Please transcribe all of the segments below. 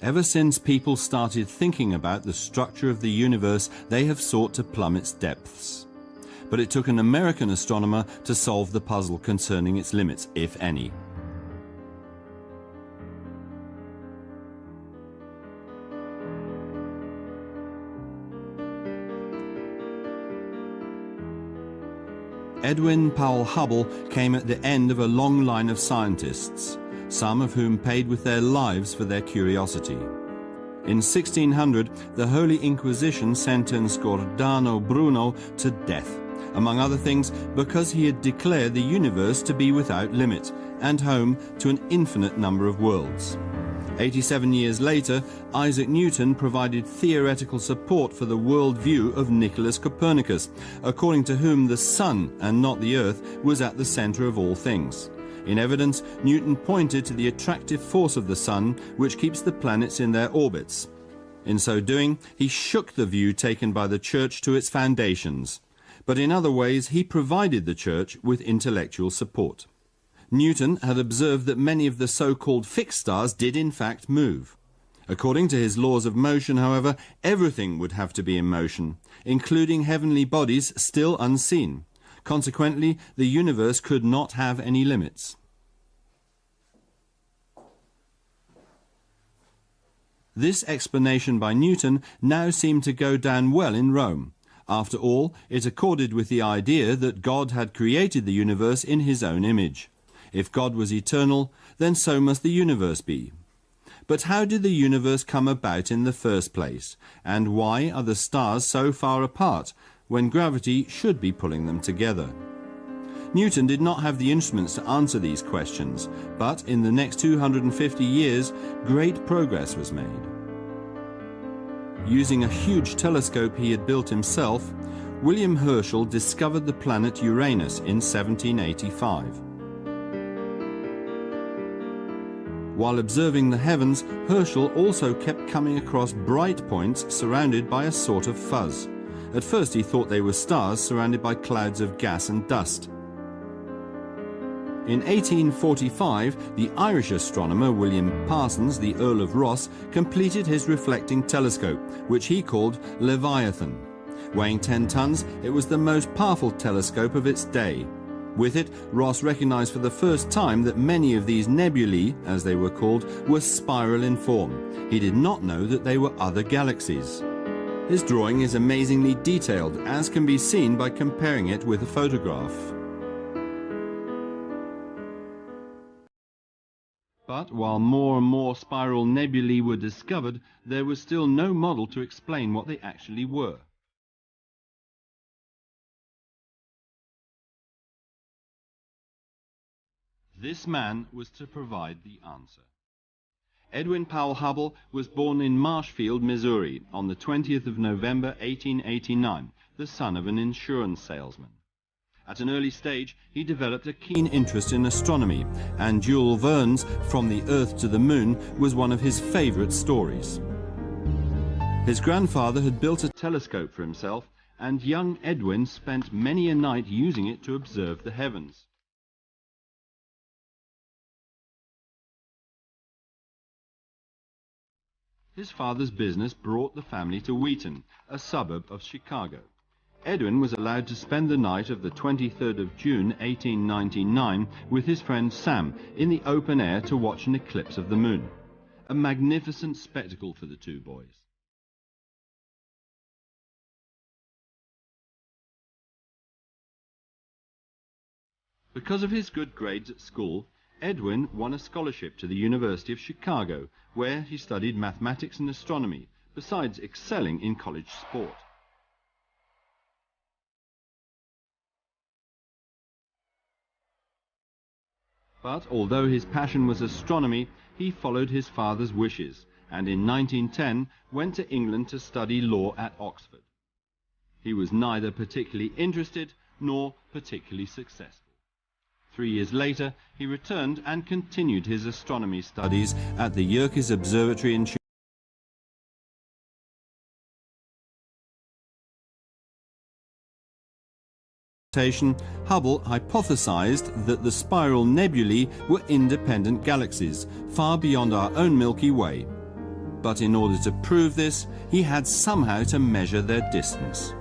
Ever since people started thinking about the structure of the universe, they have sought to plumb its depths. But it took an American astronomer to solve the puzzle concerning its limits, if any. Edwin Powell Hubble came at the end of a long line of scientists, some of whom paid with their lives for their curiosity. In 1600, the Holy Inquisition sentenced Giordano Bruno to death, among other things because he had declared the universe to be without limit and home to an infinite number of worlds. 87 years later, Isaac Newton provided theoretical support for the worldview of Nicholas Copernicus, according to whom the sun, and not the earth, was at the center of all things. In evidence, Newton pointed to the attractive force of the sun, which keeps the planets in their orbits. In so doing, he shook the view taken by the Church to its foundations. But in other ways, he provided the Church with intellectual support. Newton had observed that many of the so-called fixed stars did in fact move. According to his laws of motion, however, everything would have to be in motion, including heavenly bodies still unseen. Consequently, the universe could not have any limits. This explanation by Newton now seemed to go down well in Rome. After all, it accorded with the idea that God had created the universe in his own image. If God was eternal, then so must the universe be. But how did the universe come about in the first place? And why are the stars so far apart, when gravity should be pulling them together? Newton did not have the instruments to answer these questions, but in the next 250 years, great progress was made. Using a huge telescope he had built himself, William Herschel discovered the planet Uranus in 1785. While observing the heavens, Herschel also kept coming across bright points surrounded by a sort of fuzz. At first he thought they were stars surrounded by clouds of gas and dust. In 1845, the Irish astronomer William Parsons, the Earl of Rosse, completed his reflecting telescope, which he called Leviathan. Weighing 10 tons, it was the most powerful telescope of its day. With it, Rosse recognized for the first time that many of these nebulae, as they were called, were spiral in form. He did not know that they were other galaxies. His drawing is amazingly detailed, as can be seen by comparing it with a photograph. But while more and more spiral nebulae were discovered, there was still no model to explain what they actually were. This man was to provide the answer. Edwin Powell Hubble was born in Marshfield, Missouri, on the 20th of November 1889, the son of an insurance salesman. At an early stage, he developed a keen interest in astronomy, and Jules Verne's From the Earth to the Moon was one of his favorite stories. His grandfather had built a telescope for himself, and young Edwin spent many a night using it to observe the heavens. His father's business brought the family to Wheaton, a suburb of Chicago. Edwin was allowed to spend the night of the 23rd of June 1899 with his friend Sam in the open air to watch an eclipse of the moon. A magnificent spectacle for the two boys. Because of his good grades at school, Edwin won a scholarship to the University of Chicago, where he studied mathematics and astronomy, besides excelling in college sport. But although his passion was astronomy, he followed his father's wishes, and in 1910 went to England to study law at Oxford. He was neither particularly interested nor particularly successful. 3 years later, he returned and continued his astronomy studies at the Yerkes Observatory in Chicago. Hubble hypothesized that the spiral nebulae were independent galaxies, far beyond our own Milky Way. But in order to prove this, he had somehow to measure their distance.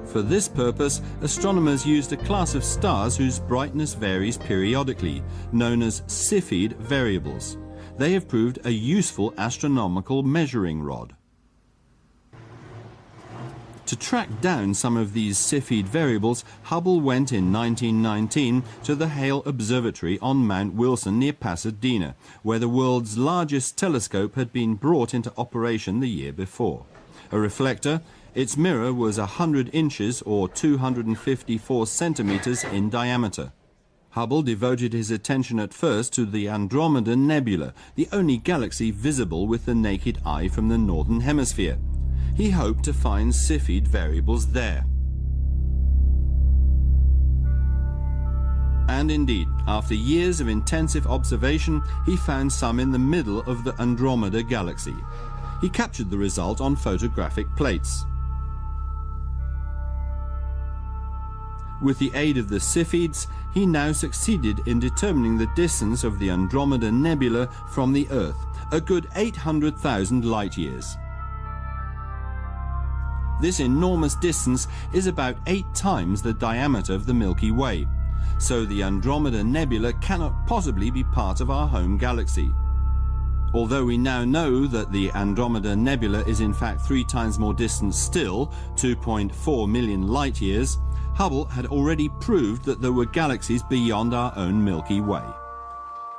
For this purpose, astronomers used a class of stars whose brightness varies periodically, known as Cepheid variables. They have proved a useful astronomical measuring rod. To track down some of these Cepheid variables, Hubble went in 1919 to the Hale Observatory on Mount Wilson near Pasadena, where the world's largest telescope had been brought into operation the year before. A reflector, its mirror was 100 inches or 254 centimeters in diameter. Hubble devoted his attention at first to the Andromeda Nebula, the only galaxy visible with the naked eye from the northern hemisphere. He hoped to find Cepheid variables there. And indeed, after years of intensive observation, he found some in the middle of the Andromeda galaxy. He captured the result on photographic plates. With the aid of the Cepheids, he now succeeded in determining the distance of the Andromeda Nebula from the Earth, a good 800,000 light-years. This enormous distance is about 8 times the diameter of the Milky Way, so the Andromeda Nebula cannot possibly be part of our home galaxy. Although we now know that the Andromeda Nebula is in fact 3 times more distant still, 2.4 million light-years, Hubble had already proved that there were galaxies beyond our own Milky Way.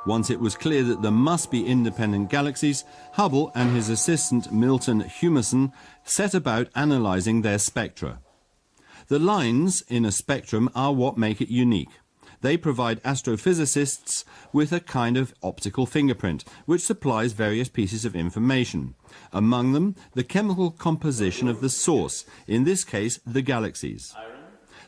Once it was clear that there must be independent galaxies, Hubble and his assistant Milton Humason set about analyzing their spectra. The lines in a spectrum are what make it unique. They provide astrophysicists with a kind of optical fingerprint, which supplies various pieces of information. Among them, the chemical composition of the source, in this case, the galaxies.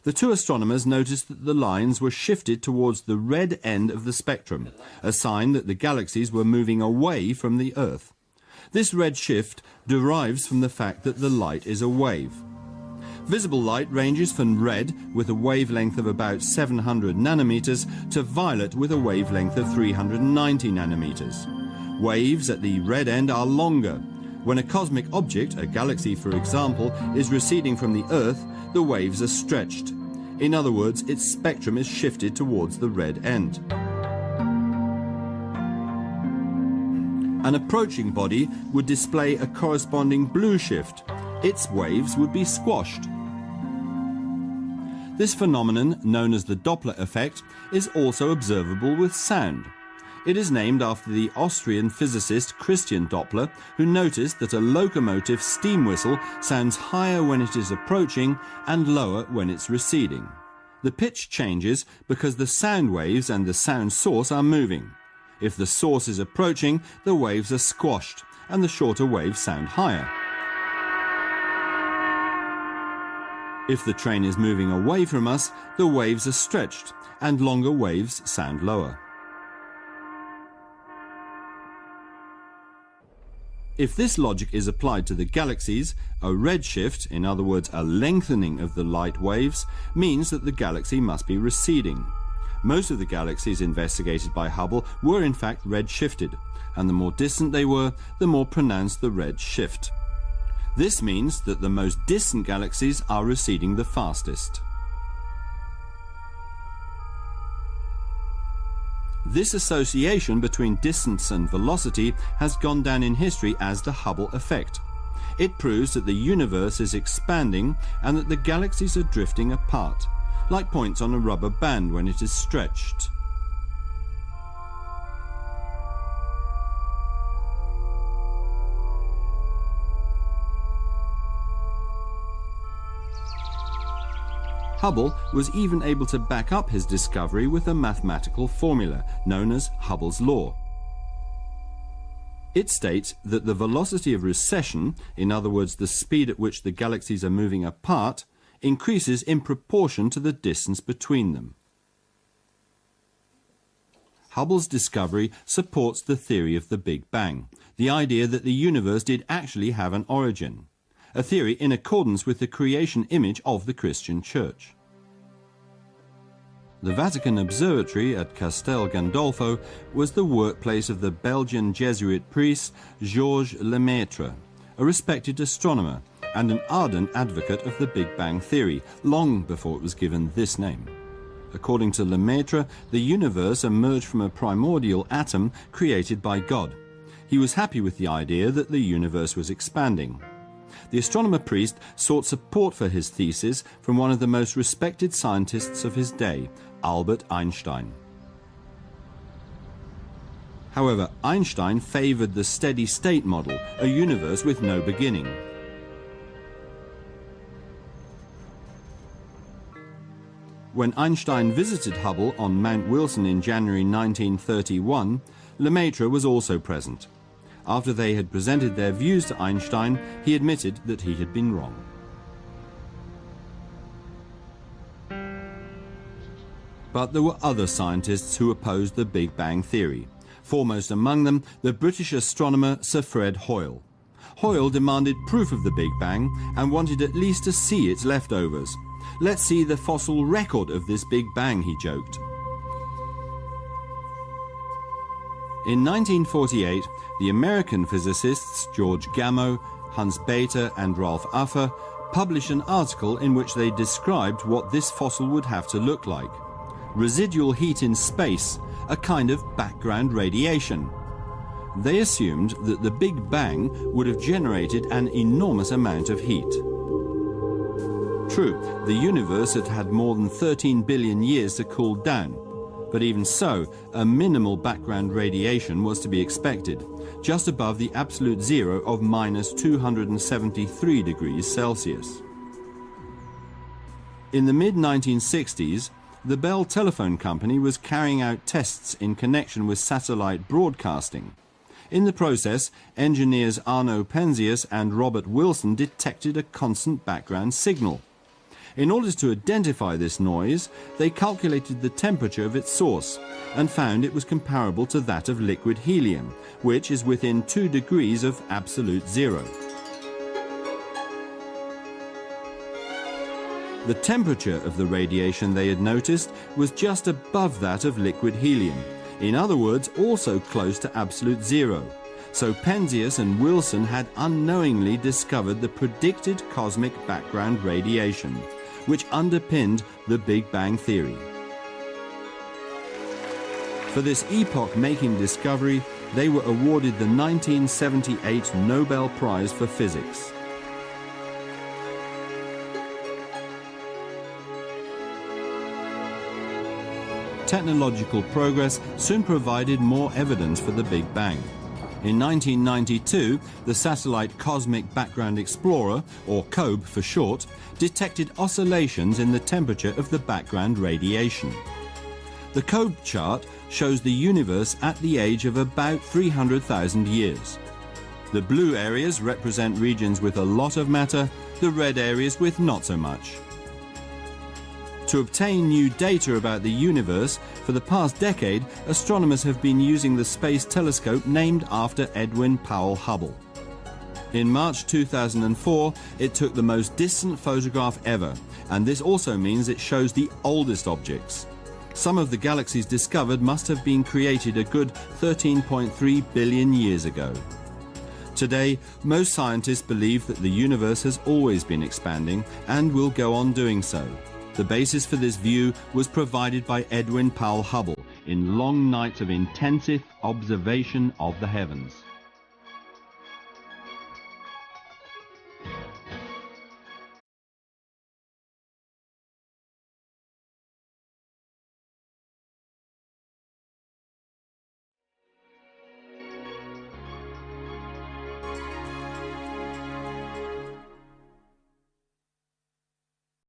The two astronomers noticed that the lines were shifted towards the red end of the spectrum, a sign that the galaxies were moving away from the Earth. This red shift derives from the fact that the light is a wave. Visible light ranges from red, with a wavelength of about 700 nanometers, to violet with a wavelength of 390 nanometers. Waves at the red end are longer. When a cosmic object, a galaxy for example, is receding from the Earth, the waves are stretched. In other words, its spectrum is shifted towards the red end. An approaching body would display a corresponding blue shift. Its waves would be squashed. This phenomenon, known as the Doppler effect, is also observable with sound. It is named after the Austrian physicist Christian Doppler, who noticed that a locomotive steam whistle sounds higher when it is approaching and lower when it's receding. The pitch changes because the sound waves and the sound source are moving. If the source is approaching, the waves are squashed, and the shorter waves sound higher. If the train is moving away from us, the waves are stretched, and longer waves sound lower. If this logic is applied to the galaxies, a redshift, in other words a lengthening of the light waves, means that the galaxy must be receding. Most of the galaxies investigated by Hubble were in fact redshifted, and the more distant they were, the more pronounced the red shift. This means that the most distant galaxies are receding the fastest. This association between distance and velocity has gone down in history as the Hubble effect. It proves that the universe is expanding and that the galaxies are drifting apart, like points on a rubber band when it is stretched. Hubble was even able to back up his discovery with a mathematical formula known as Hubble's law. It states that the velocity of recession, in other words the speed at which the galaxies are moving apart, increases in proportion to the distance between them. Hubble's discovery supports the theory of the Big Bang, the idea that the universe did actually have an origin, a theory in accordance with the creation image of the Christian Church. The Vatican Observatory at Castel Gandolfo was the workplace of the Belgian Jesuit priest Georges Lemaitre, a respected astronomer and an ardent advocate of the Big Bang theory, long before it was given this name. According to Lemaitre, the universe emerged from a primordial atom created by God. He was happy with the idea that the universe was expanding. The astronomer priest sought support for his thesis from one of the most respected scientists of his day, Albert Einstein. However, Einstein favored the steady-state model, a universe with no beginning. When Einstein visited Hubble on Mount Wilson in January 1931, Lemaitre was also present. After they had presented their views to Einstein, he admitted that he had been wrong. But there were other scientists who opposed the Big Bang theory. Foremost among them, the British astronomer Sir Fred Hoyle. Hoyle demanded proof of the Big Bang and wanted at least to see its leftovers. "Let's see the fossil record of this Big Bang," he joked. In 1948, the American physicists George Gamow, Hans Bethe and Ralph Uffer published an article in which they described what this fossil would have to look like. Residual heat in space, a kind of background radiation. They assumed that the Big Bang would have generated an enormous amount of heat. True, the universe had had more than 13 billion years to cool down, but even so, a minimal background radiation was to be expected, just above the absolute zero of minus 273 degrees Celsius. In the mid-1960s, the Bell Telephone Company was carrying out tests in connection with satellite broadcasting. In the process, engineers Arno Penzias and Robert Wilson detected a constant background signal. In order to identify this noise, they calculated the temperature of its source and found it was comparable to that of liquid helium, which is within 2 degrees of absolute zero. The temperature of the radiation they had noticed was just above that of liquid helium, in other words, also close to absolute zero. So Penzias and Wilson had unknowingly discovered the predicted cosmic background radiation, which underpinned the Big Bang theory. For this epoch-making discovery, they were awarded the 1978 Nobel Prize for Physics. Technological progress soon provided more evidence for the Big Bang. In 1992, the satellite Cosmic Background Explorer, or COBE for short, detected oscillations in the temperature of the background radiation. The COBE chart shows the universe at the age of about 300,000 years. The blue areas represent regions with a lot of matter, the red areas with not so much. To obtain new data about the universe, for the past decade, astronomers have been using the space telescope named after Edwin Powell Hubble. In March 2004, it took the most distant photograph ever, and this also means it shows the oldest objects. Some of the galaxies discovered must have been created a good 13.3 billion years ago. Today, most scientists believe that the universe has always been expanding and will go on doing so. The basis for this view was provided by Edwin Powell Hubble in long nights of intensive observation of the heavens.